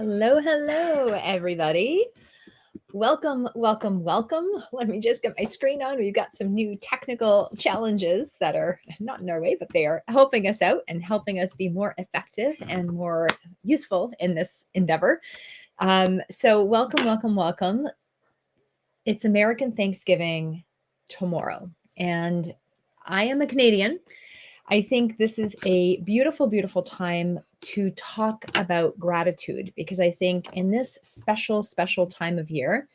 Hello, everybody. Welcome. Let me just get my screen on. We've got some new technical challenges that are not in our way, but they are helping us out and helping us be more effective and more useful in this endeavor. So, welcome. It's American Thanksgiving tomorrow, and I am a Canadian. I think this is a beautiful time to talk about gratitude because I think in this special time of year,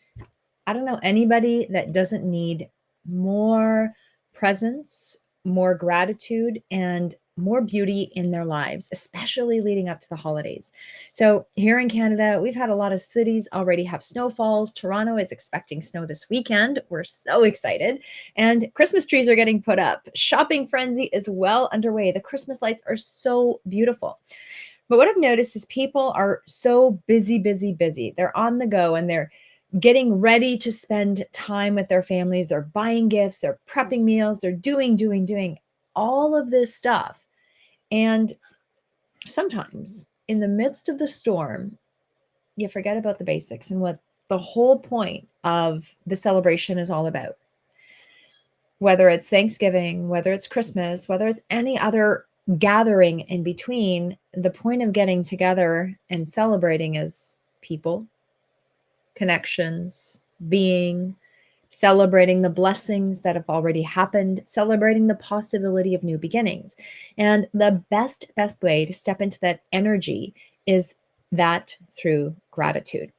I don't know anybody that doesn't need more presence, more gratitude, and more beauty in their lives, especially leading up to the holidays. So, here in Canada, we've had a lot of cities already have snowfalls. Toronto is expecting snow this weekend. We're so excited. And Christmas trees are getting put up. Shopping frenzy is well underway. The Christmas lights are so beautiful. But what I've noticed is people are so busy. They're on the go and they're getting ready to spend time with their families. They're buying gifts, they're prepping meals, they're doing all of this stuff. And sometimes in the midst of the storm, you forget about the basics and what the whole point of the celebration is all about. Whether it's Thanksgiving, whether it's Christmas, whether it's any other gathering in between, the point of getting together and celebrating is people, connections, being, celebrating the blessings that have already happened, celebrating the possibility of new beginnings. And the best way to step into that energy is that through gratitude.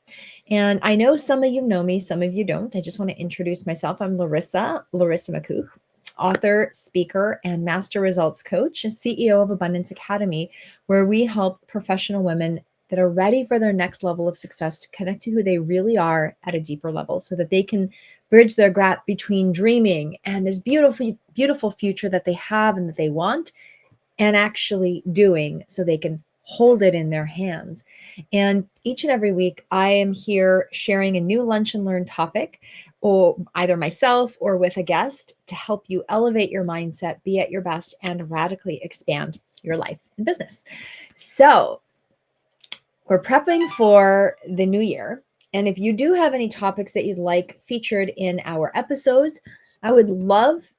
And I know some of you know me, some of you don't. I just want to introduce myself. I'm Larisa McCooch, author, speaker, and master results coach, and CEO of Abundance Academy, where we help professional women that are ready for their next level of success to connect to who they really are at a deeper level so that they can bridge their gap between dreaming and this beautiful future that they have and that they want and actually doing so they can hold it in their hands. And each and every week, I am here sharing a new lunch and learn topic, or either myself or with a guest, to help you elevate your mindset, be at your best, and radically expand your life and business. So, we're prepping for the new year. And if you do have any topics that you'd like featured in our episodes, I would love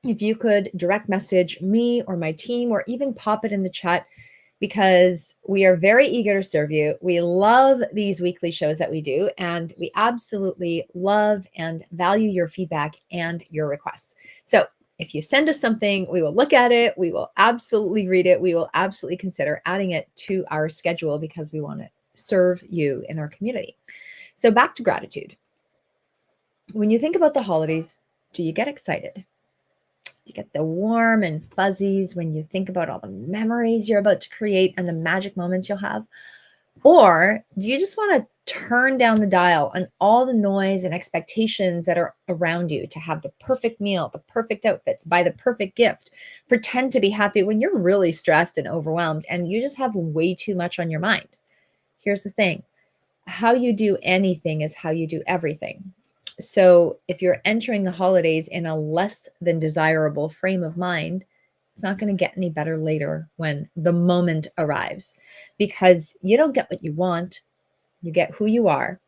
if you could direct message me or my team or even pop it in the chat, because we are very eager to serve you. We love these weekly shows that we do, and we absolutely love and value your feedback and your requests. So if you send us something, we will look at it. We will absolutely read it. We will absolutely consider adding it to our schedule because we want to serve you in our community. So back to gratitude. When you think about the holidays, do you get excited? You get the warm and fuzzies when you think about all the memories you're about to create and the magic moments you'll have? Or do you just want to turn down the dial on all the noise and expectations that are around you to have the perfect meal, the perfect outfits, buy the perfect gift, pretend to be happy when you're really stressed and overwhelmed and you just have way too much on your mind? Here's the thing. How you do anything is how you do everything. So if you're entering the holidays in a less than desirable frame of mind, it's not going to get any better later when the moment arrives, because you don't get what you want, you get who you are.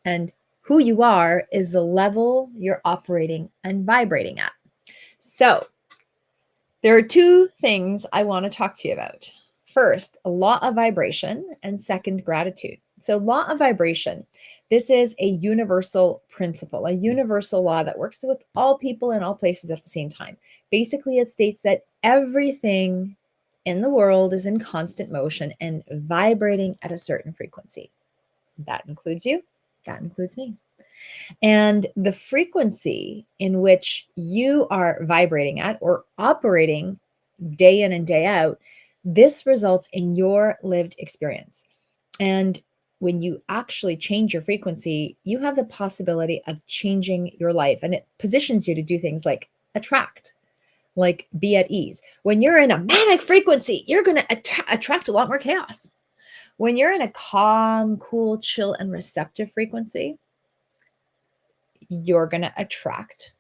And who you are is the level you're operating and vibrating at. So there are two things I want to talk to you about. First, a law of vibration, and second, gratitude. So law of vibration, this is a universal principle, a universal law that works with all people in all places at the same time. Basically, it states that everything in the world is in constant motion and vibrating at a certain frequency. That includes you, that includes me. And the frequency in which you are vibrating at or operating day in and day out, this results in your lived experience. And when you actually change your frequency, you have the possibility of changing your life. And it positions you to do things like attract, like be at ease. When you're in a manic frequency, you're going to attract a lot more chaos. When you're in a calm, cool, chill, and receptive frequency, you're going to attract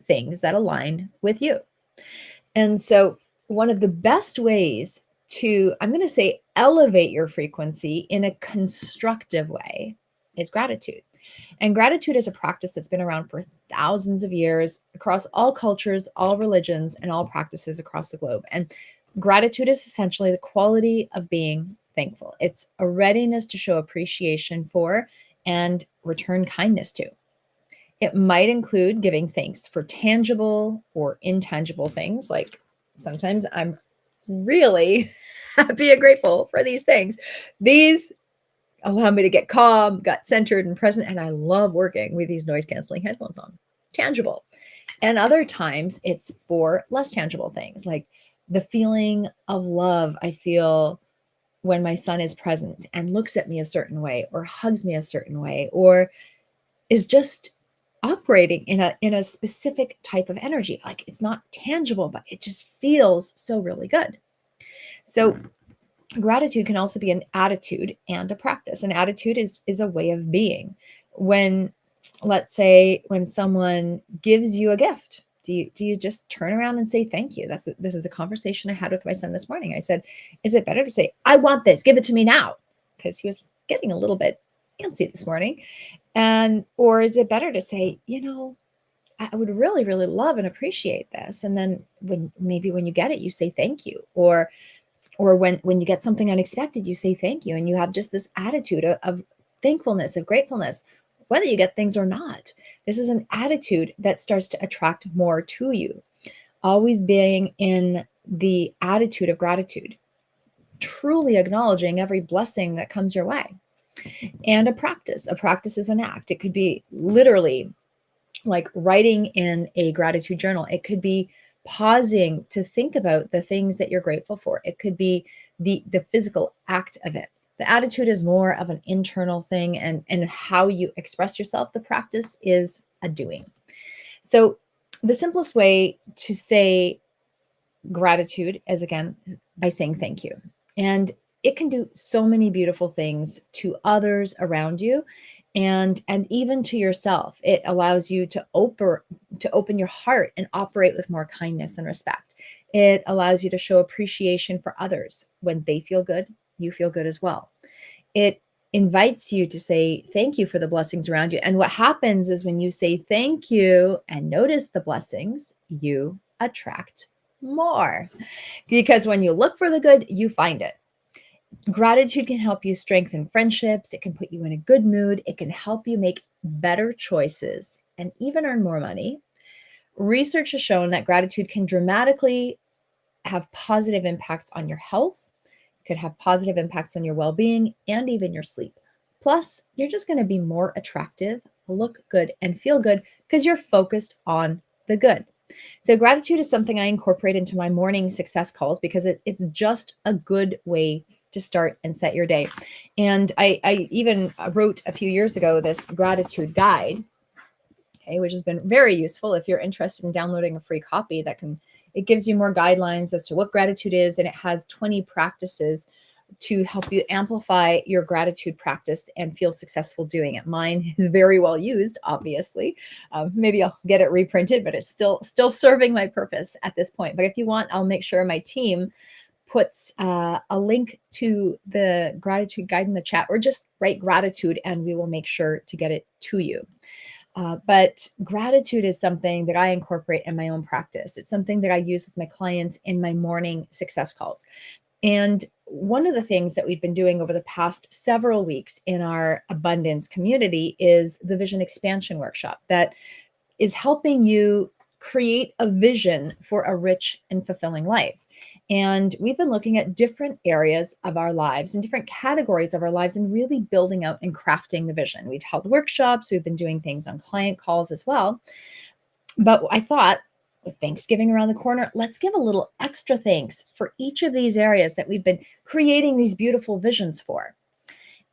things that align with you. And so one of the best ways to, I'm going to say, elevate your frequency in a constructive way is gratitude. And gratitude is a practice that's been around for thousands of years across all cultures, all religions, and all practices across the globe. And gratitude is essentially the quality of being thankful. It's a readiness to show appreciation for and return kindness to. It might include giving thanks for tangible or intangible things. Like sometimes I'm really happy and grateful for these things. These allow me to get calm, gut centered, and present. And I love working with these noise canceling headphones on. Tangible. And other times it's for less tangible things, like the feeling of love I feel when my son is present and looks at me a certain way, or hugs me a certain way, or is just operating in a specific type of energy. Like it's not tangible, but it just feels so really good. So gratitude can also be an attitude and a practice. An attitude is a way of being. When, let's say, when someone gives you a gift, do you just turn around and say thank you? This is a conversation I had with my son this morning. I said, is it better to say, I want this, give it to me now? Because he was getting a little bit antsy this morning. Or is it better to say, I would really, really love and appreciate this. And then when you get it, you say thank you. Or when you get something unexpected, you say thank you. And you have just this attitude of thankfulness, of gratefulness, whether you get things or not. This is an attitude that starts to attract more to you. Always being in the attitude of gratitude, truly acknowledging every blessing that comes your way. And a practice is an act. It could be literally like writing in a gratitude journal. It could be pausing to think about the things that you're grateful for. It could be the physical act of it. The attitude is more of an internal thing, and how you express yourself. The practice is a doing. So the simplest way to say gratitude is, again, by saying thank you. And it can do so many beautiful things to others around you, and even to yourself. It allows you to open your heart and operate with more kindness and respect. It allows you to show appreciation for others. When they feel good, you feel good as well. It invites you to say thank you for the blessings around you. And what happens is when you say thank you and notice the blessings, you attract more. Because when you look for the good, you find it. Gratitude can help you strengthen friendships. It can put you in a good mood. It can help you make better choices and even earn more money. Research has shown that gratitude can dramatically have positive impacts on your health. It could have positive impacts on your well-being and even your sleep. Plus, you're just going to be more attractive, look good, and feel good because you're focused on the good. So gratitude is something I incorporate into my morning success calls because it's just a good way to start and set your day. And I even wrote a few years ago this gratitude guide, okay, which has been very useful. If you're interested in downloading a free copy, it gives you more guidelines as to what gratitude is, and it has 20 practices to help you amplify your gratitude practice and feel successful doing it. Mine is very well used, obviously. Maybe I'll get it reprinted, but it's still serving my purpose at this point. But if you want, I'll make sure my team puts a link to the gratitude guide in the chat, or just write gratitude and we will make sure to get it to you. But gratitude is something that I incorporate in my own practice. It's something that I use with my clients in my morning success calls. And one of the things that we've been doing over the past several weeks in our abundance community is the vision expansion workshop that is helping you create a vision for a rich and fulfilling life. And we've been looking at different areas of our lives and different categories of our lives and really building out and crafting the vision. We've held workshops, we've been doing things on client calls as well. But I thought, with Thanksgiving around the corner, let's give a little extra thanks for each of these areas that we've been creating these beautiful visions for.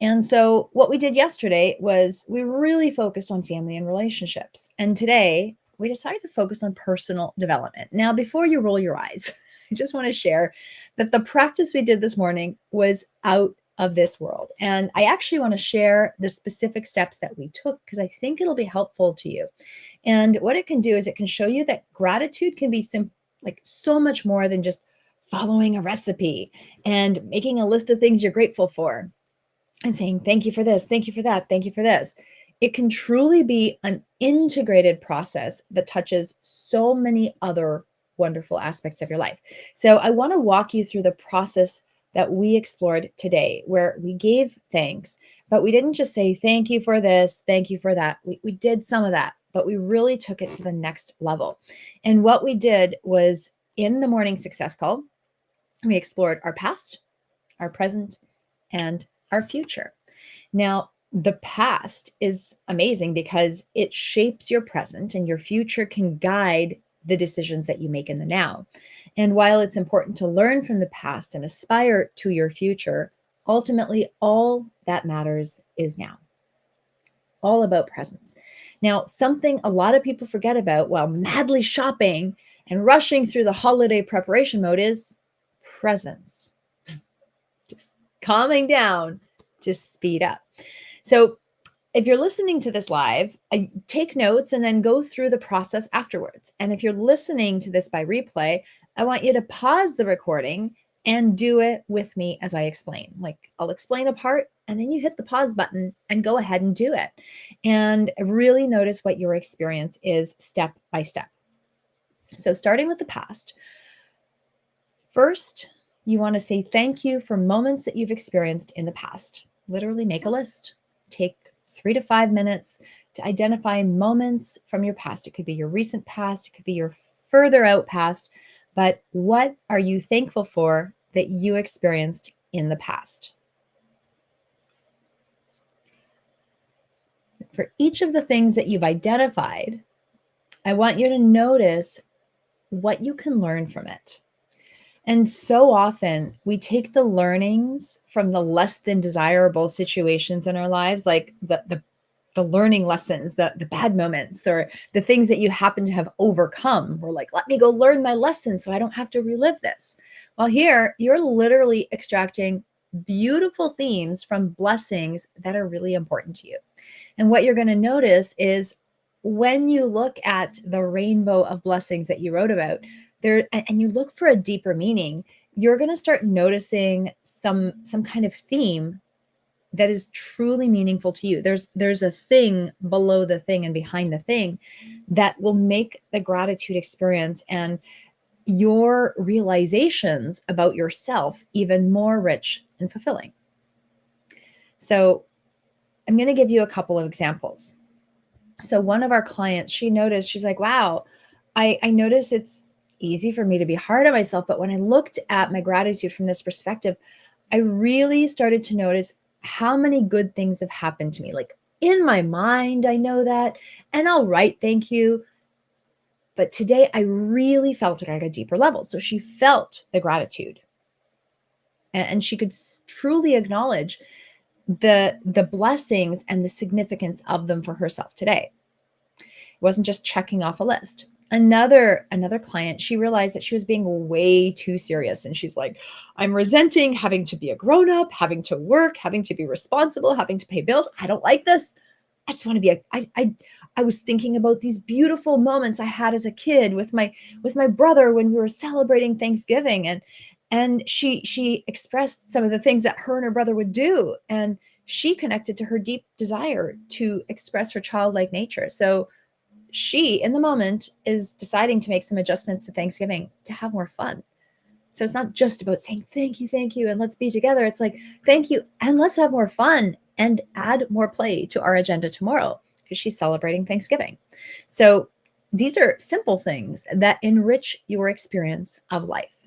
And so what we did yesterday was we really focused on family and relationships. And today we decided to focus on personal development. Now, before you roll your eyes, I just want to share that the practice we did this morning was out of this world. And I actually want to share the specific steps that we took because I think it'll be helpful to you. And what it can do is it can show you that gratitude can be so much more than just following a recipe and making a list of things you're grateful for and saying, thank you for this, thank you for that, thank you for this. It can truly be an integrated process that touches so many other wonderful aspects of your life. So I want to walk you through the process that we explored today, where we gave thanks, but we didn't just say, thank you for this, thank you for that. We did some of that, but we really took it to the next level. And what we did was, in the morning success call, we explored our past, our present, and our future. Now, the past is amazing because it shapes your present, and your future can guide the decisions that you make in the now. And while it's important to learn from the past and aspire to your future, ultimately all that matters is now. All about presence. Now, something a lot of people forget about while madly shopping and rushing through the holiday preparation mode is presence. Just calming down to speed up. So if you're listening to this live, take notes and then go through the process afterwards. And if you're listening to this by replay, I want you to pause the recording and do it with me as I explain. Like, I'll explain a part and then you hit the pause button and go ahead and do it. And really notice what your experience is step by step. So starting with the past, first, you want to say thank you for moments that you've experienced in the past. Literally make a list. Take 3 to 5 minutes to identify moments from your past. It could be your recent past, it could be your further out past, but what are you thankful for that you experienced in the past? For each of the things that you've identified, I want you to notice what you can learn from it. And so often we take the learnings from the less than desirable situations in our lives, like the learning lessons, the bad moments, or the things that you happen to have overcome. We're like, let me go learn my lesson so I don't have to relive this. Well, here you're literally extracting beautiful themes from blessings that are really important to you. And what you're going to notice is when you look at the rainbow of blessings that you wrote about there, and you look for a deeper meaning, you're going to start noticing some kind of theme that is truly meaningful to you. There's a thing below the thing and behind the thing that will make the gratitude experience and your realizations about yourself even more rich and fulfilling. So I'm going to give you a couple of examples. So one of our clients, she noticed, she's like, wow, I noticed it's easy for me to be hard on myself. But when I looked at my gratitude from this perspective, I really started to notice how many good things have happened to me. Like in my mind, I know that, and I'll write thank you. But today I really felt it at a deeper level. So she felt the gratitude and she could truly acknowledge the blessings and the significance of them for herself today. It wasn't just checking off a list. Another client, she realized that she was being way too serious. And she's like, I'm resenting having to be a grown-up, having to work, having to be responsible, having to pay bills. I don't like this. I just want to be I was thinking about these beautiful moments I had as a kid with my brother when we were celebrating Thanksgiving. And she expressed some of the things that her and her brother would do. And she connected to her deep desire to express her childlike nature. So she, in the moment, is deciding to make some adjustments to Thanksgiving to have more fun. So it's not just about saying thank you, and let's be together. It's like, thank you, and let's have more fun and add more play to our agenda tomorrow because she's celebrating Thanksgiving. So these are simple things that enrich your experience of life.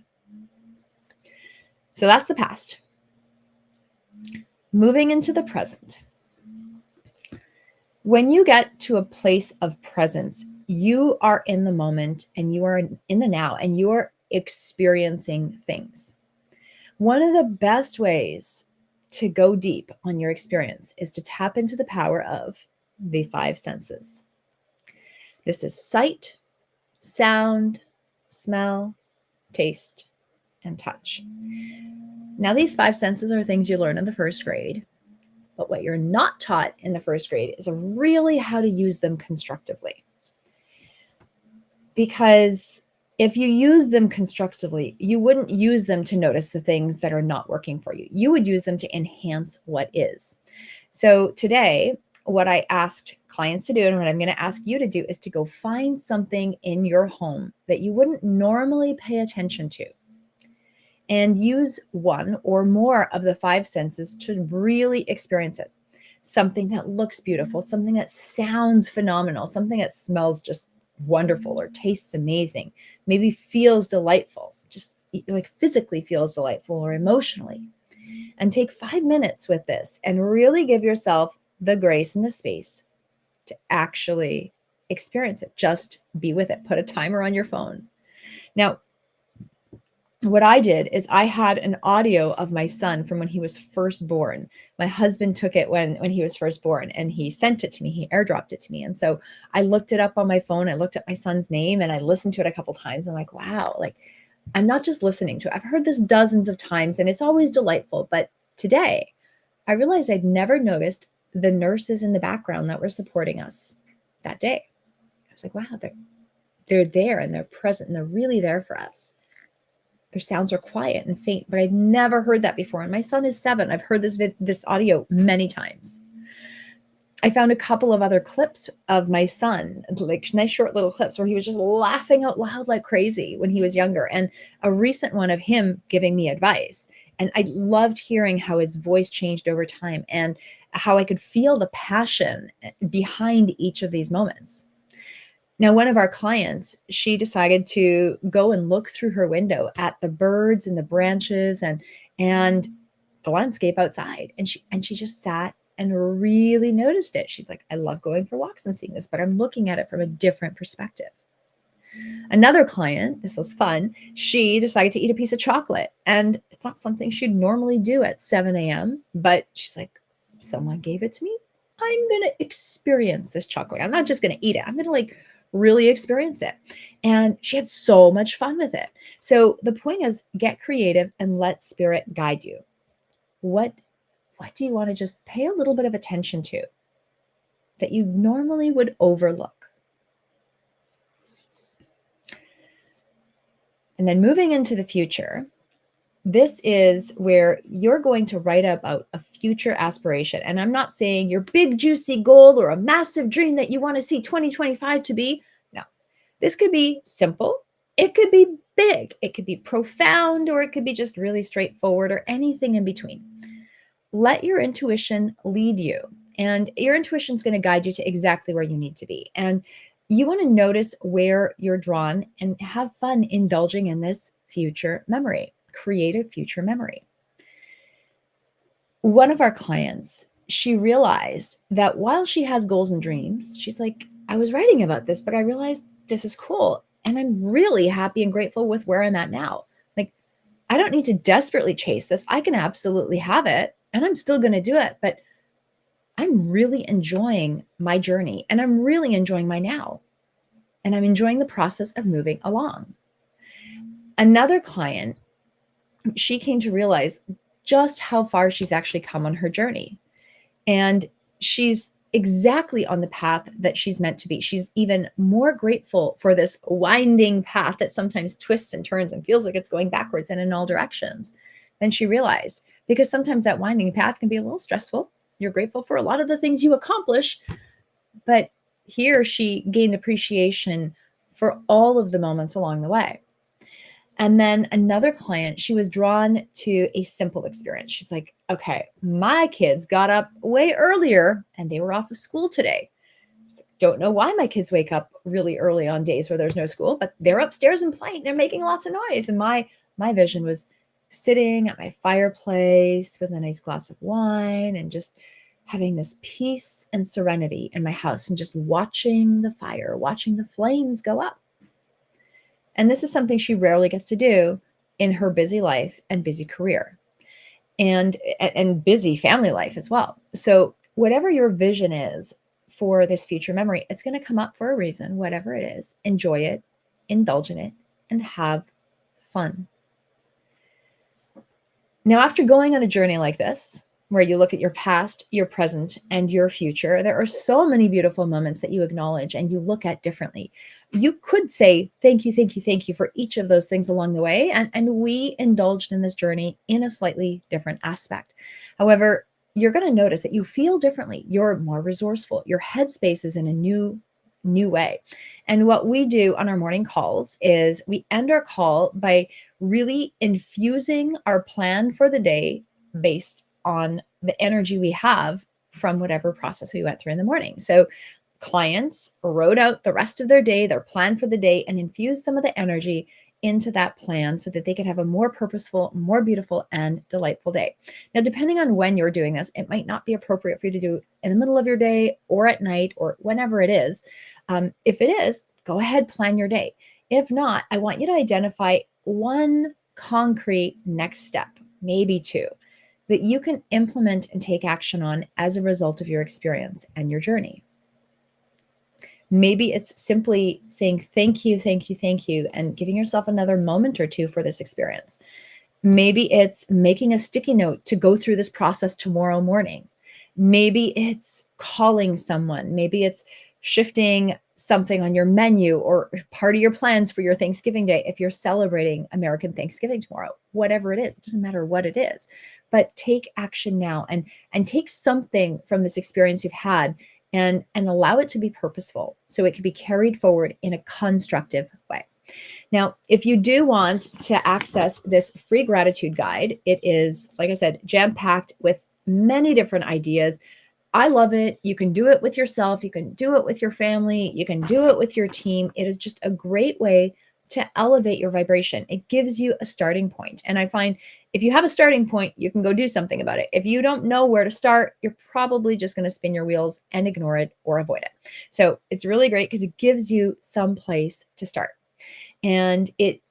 So that's the past. Moving into the present. When you get to a place of presence, you are in the moment and you are in the now and you're experiencing things. One of the best ways to go deep on your experience is to tap into the power of the 5 senses. This is sight, sound, smell, taste, and touch. Now, these 5 senses are things you learn in the first grade. But what you're not taught in the first grade is really how to use them constructively. Because If you use them constructively, you wouldn't use them to notice the things that are not working for you. You would use them to enhance what is. So today, what I asked clients to do and what I'm going to ask you to do is to go find something in your home that you wouldn't normally pay attention to and use one or more of the five senses to really experience it. Something that looks beautiful, something that sounds phenomenal, something that smells just wonderful or tastes amazing, maybe feels delightful, just like physically feels delightful or emotionally. And take 5 minutes with this and really give yourself the grace and the space to actually experience it. Just be with it. Put a timer on your phone. Now, what I did is I had an audio of my son from when he was first born. My husband took it when he was first born and he sent it to me. He airdropped it to me. And so I looked it up on my phone. I looked at my son's name and I listened to it a couple times. I'm like, wow, like I'm not just listening to it. I've heard this dozens of times and it's always delightful. But today I realized I'd never noticed the nurses in the background that were supporting us that day. I was like, wow, they're there and they're present and they're really there for us. Their sounds are quiet and faint, but I'd never heard that before. And my son is 7. I've heard this audio many times. I found a couple of other clips of my son, like nice short little clips where he was just laughing out loud like crazy when he was younger, and a recent one of him giving me advice. And I loved hearing how his voice changed over time and how I could feel the passion behind each of these moments. Now, one of our clients, she decided to go and look through her window at the birds and the branches and the landscape outside. And she just sat and really noticed it. She's like, I love going for walks and seeing this, but I'm looking at it from a different perspective. Another client, this was fun, she decided to eat a piece of chocolate. And it's not something she'd normally do at 7 a.m., but she's like, someone gave it to me. I'm going to experience this chocolate. I'm not just going to eat it. I'm going to like really experience it. And she had so much fun with it. So the point is, get creative and let spirit guide you. What do you want to just pay a little bit of attention to that you normally would overlook? And then moving into the future, this is where you're going to write about a future aspiration. And I'm not saying your big, juicy goal or a massive dream that you want to see 2025 to be. No, this could be simple. It could be big. It could be profound, or it could be just really straightforward, or anything in between. Let your intuition lead you. And your intuition is going to guide you to exactly where you need to be. And you want to notice where you're drawn and have fun indulging in this future memory. Create a future memory. One of our clients, she realized that while she has goals and dreams, she's like, I was writing about this, but I realized this is cool. And I'm really happy and grateful with where I'm at now. Like, I don't need to desperately chase this. I can absolutely have it and I'm still going to do it. But I'm really enjoying my journey and I'm really enjoying my now. And I'm enjoying the process of moving along. Another client, she came to realize just how far she's actually come on her journey. And she's exactly on the path that she's meant to be. She's even more grateful for this winding path that sometimes twists and turns and feels like it's going backwards and in all directions than she realized. Because sometimes that winding path can be a little stressful. You're grateful for a lot of the things you accomplish, but here she gained appreciation for all of the moments along the way. And then another client, she was drawn to a simple experience. She's like, okay, my kids got up way earlier and they were off of school today. Don't know why my kids wake up really early on days where there's no school, but they're upstairs and playing. They're making lots of noise. And my vision was sitting at my fireplace with a nice glass of wine and just having this peace and serenity in my house and just watching the fire, watching the flames go up. And this is something she rarely gets to do in her busy life and busy career and busy family life as well. So whatever your vision is for this future memory, it's going to come up for a reason, whatever it is. Enjoy it, indulge in it, and have fun. Now, after going on a journey like this, where you look at your past, your present, and your future. There are so many beautiful moments that you acknowledge and you look at differently. You could say, thank you, thank you, thank you for each of those things along the way. And we indulged in this journey in a slightly different aspect. However, you're going to notice that you feel differently. You're more resourceful. Your headspace is in a new way. And what we do on our morning calls is we end our call by really infusing our plan for the day based on the energy we have from whatever process we went through in the morning. So clients wrote out the rest of their day, their plan for the day, and infused some of the energy into that plan so that they could have a more purposeful, more beautiful, and delightful day. Now, depending on when you're doing this, it might not be appropriate for you to do in the middle of your day or at night or whenever it is. If it is, go ahead, plan your day. If not, I want you to identify one concrete next step, maybe two, that you can implement and take action on as a result of your experience and your journey. Maybe it's simply saying thank you, thank you, thank you, and giving yourself another moment or two for this experience. Maybe it's making a sticky note to go through this process tomorrow morning. Maybe it's calling someone. Maybe it's shifting something on your menu or part of your plans for your Thanksgiving day if you're celebrating American Thanksgiving tomorrow. Whatever it is, it doesn't matter what it is. But take action now and take something from this experience you've had and allow it to be purposeful so it can be carried forward in a constructive way. Now, if you do want to access this free gratitude guide, it is, like I said, jam-packed with many different ideas. I love it. You can do it with yourself. You can do it with your family. You can do it with your team. It is just a great way to elevate your vibration. It gives you a starting point. And I find if you have a starting point, you can go do something about it. If you don't know where to start, you're probably just going to spin your wheels and ignore it or avoid it. So it's really great because it gives you some place to start. And it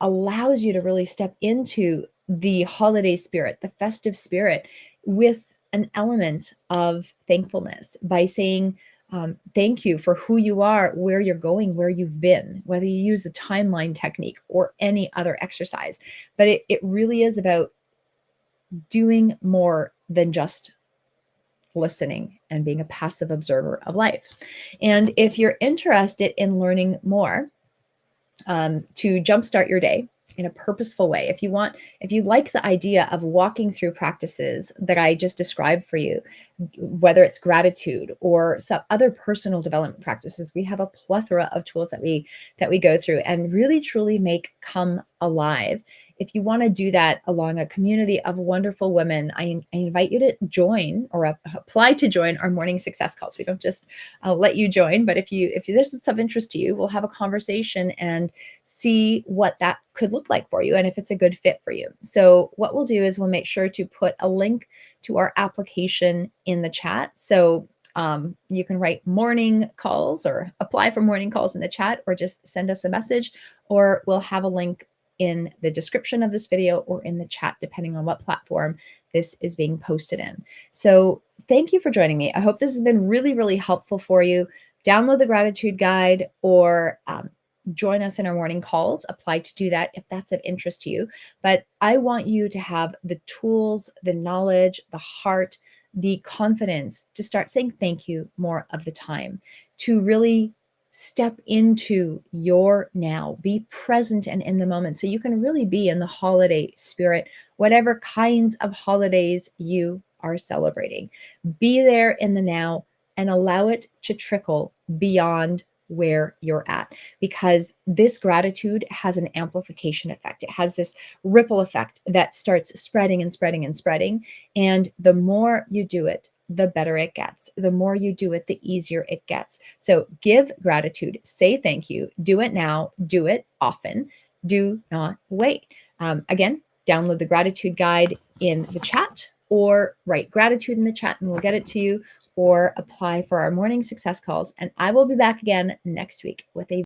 allows you to really step into the holiday spirit, the festive spirit, with an element of thankfulness by saying thank you for who you are, where you're going, where you've been, whether you use the timeline technique or any other exercise. But it really is about doing more than just listening and being a passive observer of life. And if you're interested in learning more, to jumpstart your day in a purposeful way. If you like the idea of walking through practices that I just described for you, whether it's gratitude or some other personal development practices, we have a plethora of tools that we go through and really truly make come alive. If you want to do that along a community of wonderful women, I invite you to join or apply to join our morning success calls. We don't just let you join, but if this is of interest to you, we'll have a conversation and see what that could look like for you and if it's a good fit for you. So what we'll do is we'll make sure to put a link to our application in the chat. So you can write morning calls or apply for morning calls in the chat or just send us a message, or we'll have a link in the description of this video or in the chat, depending on what platform this is being posted in. So thank you for joining me. I hope this has been really, really helpful for you. Download the gratitude guide or join us in our morning calls. Apply to do that if that's of interest to you. But I want you to have the tools, the knowledge, the heart, the confidence to start saying thank you more of the time, to really step into your now, be present and in the moment so you can really be in the holiday spirit, whatever kinds of holidays you are celebrating. Be there in the now and allow it to trickle beyond where you're at, because this gratitude has an amplification effect. It has this ripple effect that starts spreading and spreading and spreading. And the more you do it, the better it gets. The more you do it, the easier it gets. So give gratitude, say thank you, do it now, do it often, do not wait. Again, download the gratitude guide in the chat or write gratitude in the chat and we'll get it to you, or apply for our morning success calls. And I will be back again next week with a